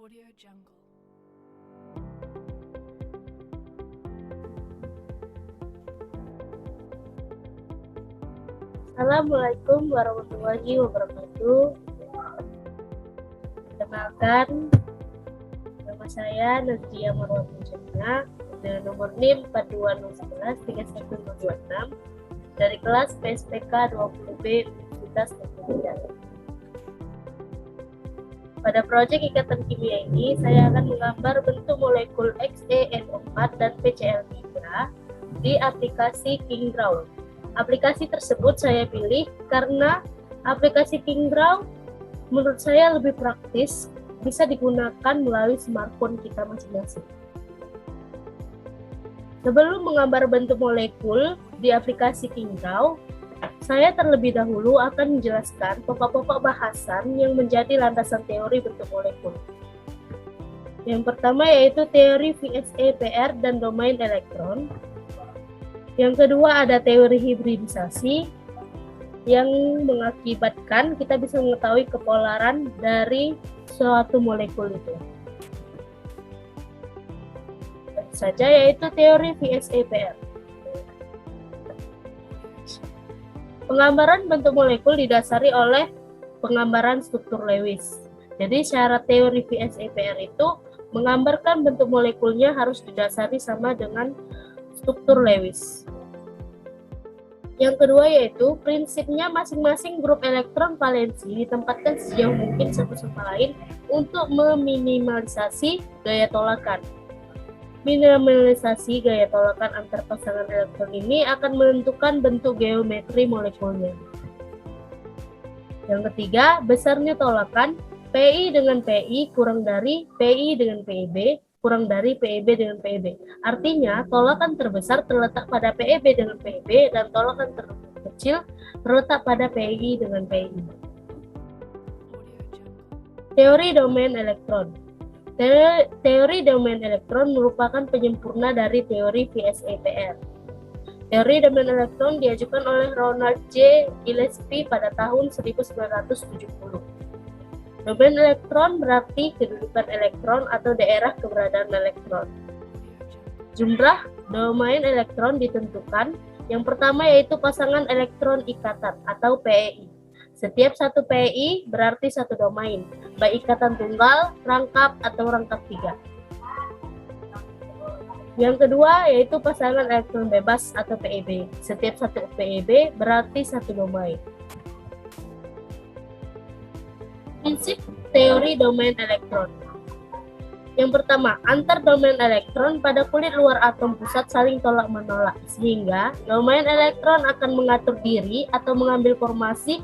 Audio Jungle. Assalamualaikum warahmatullahi wabarakatuh. Perkenalkan, nama saya Nazria Marwati Jannah dengan nomor NIM 42011-31026 dari kelas PSPK 20B Universitas Indonesia. Pada proyek ikatan kimia ini, saya akan menggambar bentuk molekul XeN4 dan PCl3 di aplikasi KingDraw. Aplikasi tersebut saya pilih karena aplikasi KingDraw menurut saya lebih praktis, bisa digunakan melalui smartphone kita masing-masing. Sebelum menggambar bentuk molekul di aplikasi KingDraw, saya terlebih dahulu akan menjelaskan pokok-pokok bahasan yang menjadi landasan teori bentuk molekul. Yang pertama yaitu teori VSEPR dan domain elektron. Yang kedua ada teori hibridisasi yang mengakibatkan kita bisa mengetahui kepolaran dari suatu molekul itu. Tentu saja yaitu teori VSEPR. Penggambaran bentuk molekul didasari oleh penggambaran struktur Lewis. Jadi syarat teori VSEPR itu menggambarkan bentuk molekulnya harus didasari sama dengan struktur Lewis. Yang kedua yaitu prinsipnya masing-masing grup elektron valensi ditempatkan sejauh mungkin satu sama lain untuk meminimalisasi gaya tolakan. Minimalisasi gaya tolakan antar pasangan elektron ini akan menentukan bentuk geometri molekulnya. Yang ketiga, besarnya tolakan PI dengan PI kurang dari PI dengan PIB kurang dari PEB dengan PEB. Artinya, tolakan terbesar terletak pada PEB dengan PEB dan tolakan terkecil terletak pada PI dengan PI. Teori domain elektron. Teori domain elektron merupakan penyempurna dari teori VSEPR. Teori domain elektron diajukan oleh Ronald J. Gillespie pada tahun 1970. Domain elektron berarti kedudukan elektron atau daerah keberadaan elektron. Jumlah domain elektron ditentukan. Yang pertama yaitu pasangan elektron ikatan atau PEI. Setiap satu PEI berarti satu domain, baik ikatan tunggal, rangkap, atau rangkap tiga. Yang kedua yaitu pasangan elektron bebas atau PEB. Setiap satu PEB berarti satu domain. Prinsip teori domain elektron. Yang pertama, antar domain elektron pada kulit luar atom pusat saling tolak-menolak, sehingga domain elektron akan mengatur diri atau mengambil formasi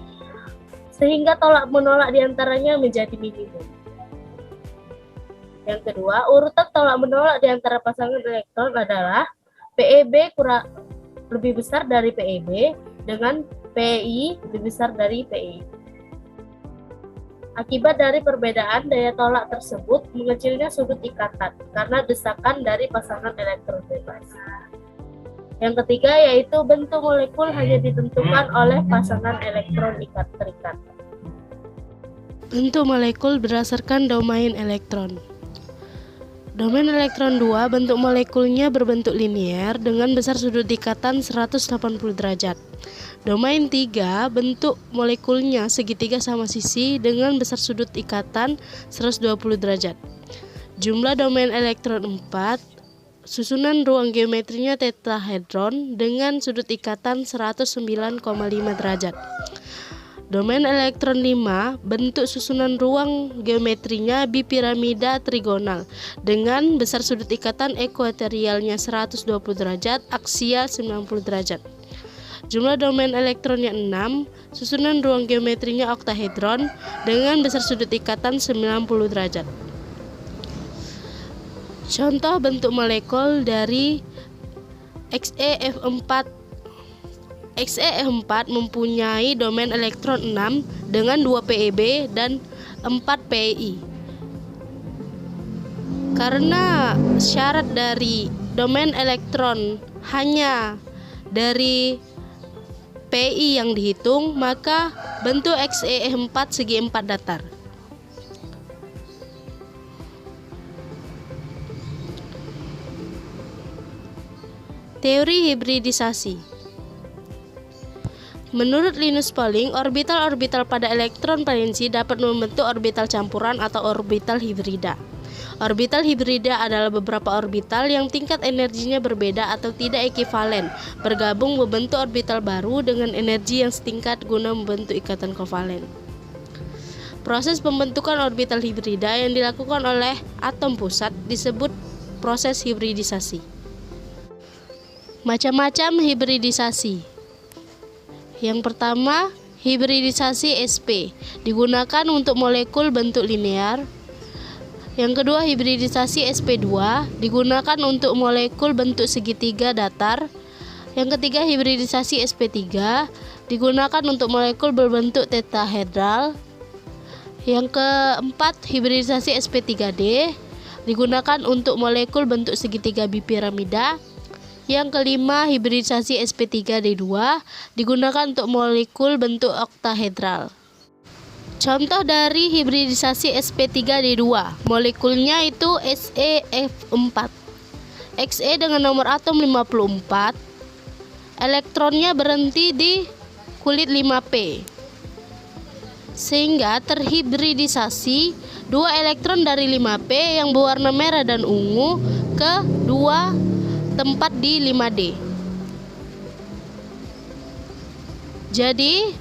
sehingga tolak-menolak diantaranya menjadi minimum. Yang kedua, urutan tolak-menolak di antara pasangan elektron adalah PEB kurang lebih besar dari PEB dengan PEI lebih besar dari PEI. Akibat dari perbedaan daya tolak tersebut, mengecilnya sudut ikatan karena desakan dari pasangan elektron bebas. Yang ketiga yaitu bentuk molekul hanya ditentukan oleh pasangan elektron terikat. Bentuk molekul berdasarkan domain elektron. Domain elektron 2 bentuk molekulnya berbentuk linier dengan besar sudut ikatan 180 derajat. Domain 3 bentuk molekulnya segitiga sama sisi dengan besar sudut ikatan 120 derajat. Jumlah domain elektron 4, susunan ruang geometrinya tetrahedron dengan sudut ikatan 109,5 derajat. Domain elektron 5 bentuk susunan ruang geometrinya bipiramida trigonal dengan besar sudut ikatan ekuatorialnya 120 derajat, aksial 90 derajat. Jumlah domain elektronnya 6, susunan ruang geometrinya oktahedron dengan besar sudut ikatan 90 derajat. Contoh bentuk molekul dari XeF4. XeF4 mempunyai domain elektron 6 dengan 2 PEB dan 4 PEI. Karena syarat dari domain elektron hanya dari PI yang dihitung, maka bentuk XeF4 segi 4 datar. Teori hibridisasi. Menurut Linus Pauling, orbital-orbital pada elektron valensi dapat membentuk orbital campuran atau orbital hibrida. Orbital hibrida adalah beberapa orbital yang tingkat energinya berbeda atau tidak ekivalen, bergabung membentuk orbital baru dengan energi yang setingkat guna membentuk ikatan kovalen. Proses pembentukan orbital hibrida yang dilakukan oleh atom pusat disebut proses hibridisasi. Macam-macam hibridisasi. Yang pertama, hibridisasi sp digunakan untuk molekul bentuk linear. Yang kedua, hibridisasi sp2 digunakan untuk molekul bentuk segitiga datar. Yang ketiga, hibridisasi sp3 digunakan untuk molekul berbentuk tetrahedral. Yang keempat, hibridisasi sp3d digunakan untuk molekul bentuk segitiga bipiramida. Yang kelima, hibridisasi sp3d2 digunakan untuk molekul bentuk oktahedral. Contoh dari hibridisasi sp3d2, molekulnya itu SeF4. Xe dengan nomor atom 54, elektronnya berhenti di kulit 5p. Sehingga terhibridisasi dua elektron dari 5p yang berwarna merah dan ungu ke dua tempat di 5D. Jadi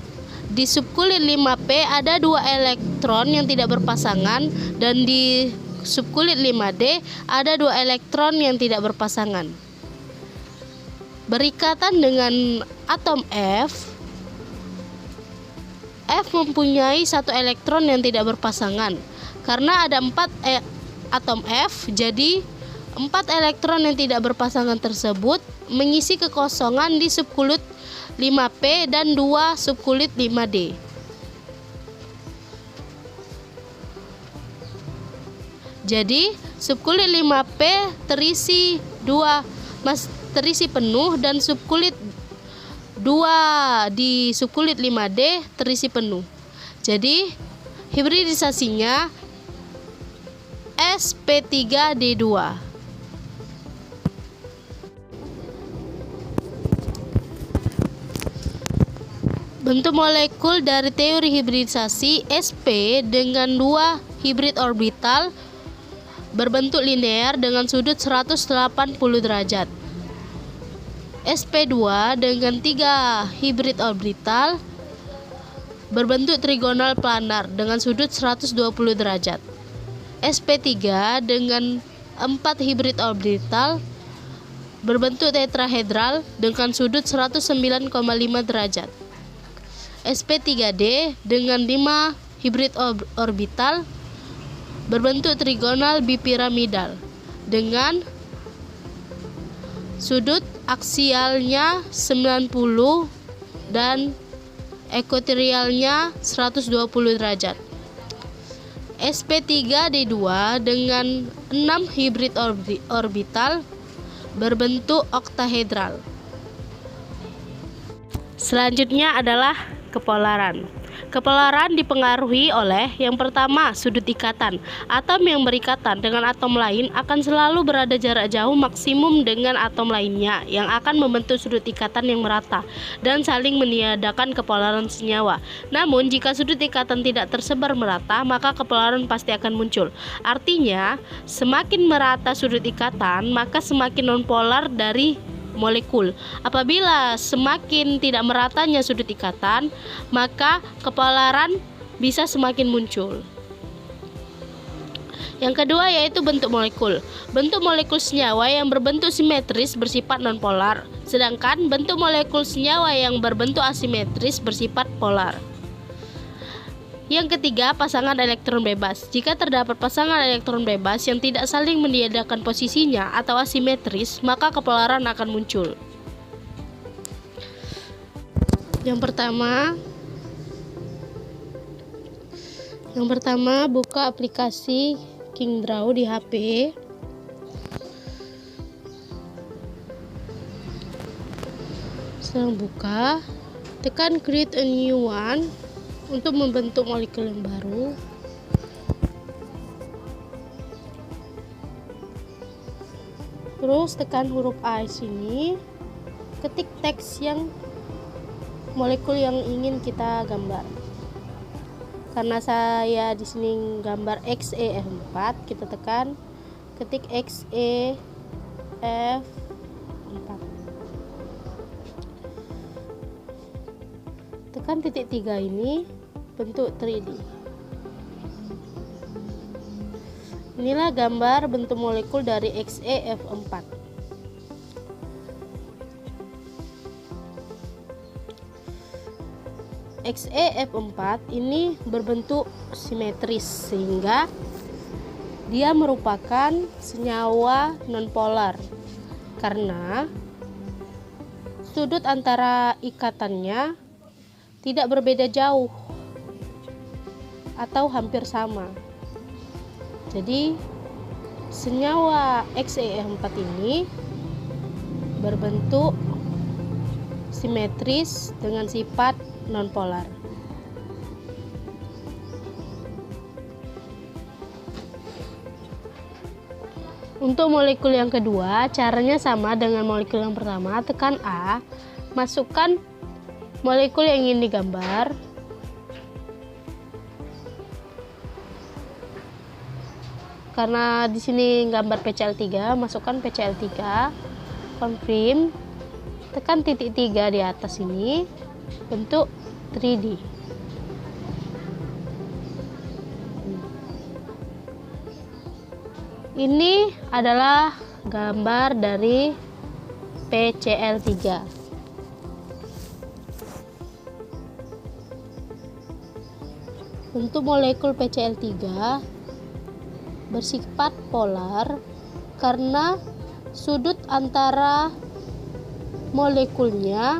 di subkulit 5P ada dua elektron yang tidak berpasangan dan di subkulit 5D ada dua elektron yang tidak berpasangan. Berikatan dengan atom F mempunyai satu elektron yang tidak berpasangan. Karena ada 4 atom F, jadi 4 elektron yang tidak berpasangan tersebut mengisi kekosongan di subkulit 5P dan 2 subkulit 5D. Jadi, subkulit 5P terisi penuh dan subkulit 2 di subkulit 5D terisi penuh. Jadi, hibridisasinya sp3d2. Bentuk molekul dari teori hibridisasi sp dengan dua hibrid orbital berbentuk linear dengan sudut 180 derajat. sp2 dengan 3 hibrid orbital berbentuk trigonal planar dengan sudut 120 derajat. sp3 dengan 4 hibrid orbital berbentuk tetrahedral dengan sudut 109,5 derajat. sp3d dengan 5 hibrid orbital berbentuk trigonal bipiramidal dengan sudut aksialnya 90 dan ekuatorialnya 120 derajat. sp3d2 dengan 6 hibrid orbital berbentuk oktahedral. Selanjutnya adalah kepolaran. Kepolaran dipengaruhi oleh yang pertama, sudut ikatan. Atom yang berikatan dengan atom lain akan selalu berada jarak jauh maksimum dengan atom lainnya yang akan membentuk sudut ikatan yang merata dan saling meniadakan kepolaran senyawa. Namun, jika sudut ikatan tidak tersebar merata, maka kepolaran pasti akan muncul. Artinya, semakin merata sudut ikatan, maka semakin nonpolar dari molekul. Apabila semakin tidak meratanya sudut ikatan, maka kepolaran bisa semakin muncul. Yang kedua yaitu bentuk molekul. Bentuk molekul senyawa yang berbentuk simetris bersifat nonpolar, sedangkan bentuk molekul senyawa yang berbentuk asimetris bersifat polar. Yang ketiga, pasangan elektron bebas. Jika terdapat pasangan elektron bebas yang tidak saling meniadakan posisinya atau asimetris, maka kepolaran akan muncul. Yang pertama, buka aplikasi KingDraw di HP. Setelah buka, tekan create a new one untuk membentuk molekul yang baru. Terus tekan huruf A sini. ketik teks yang molekul yang ingin kita gambar. Karena saya di sini gambar XeF4, kita tekan ketik XeF4. Tekan titik 3 ini, bentuk 3D. Inilah gambar bentuk molekul dari XeF4. XeF4 ini berbentuk simetris sehingga dia merupakan senyawa nonpolar karena sudut antara ikatannya tidak berbeda jauh atau hampir sama. Jadi senyawa XeF4 ini berbentuk simetris dengan sifat nonpolar. Untuk molekul yang kedua, caranya sama dengan molekul yang pertama. Tekan A, masukkan molekul yang ingin digambar. Karena di sini gambar PCl3, masukkan PCl3, confirm, tekan titik 3 di atas ini, bentuk 3D. Ini adalah gambar dari PCl3. Bentuk molekul PCl3 bersifat polar karena sudut antara molekulnya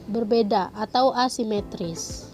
berbeda atau asimetris.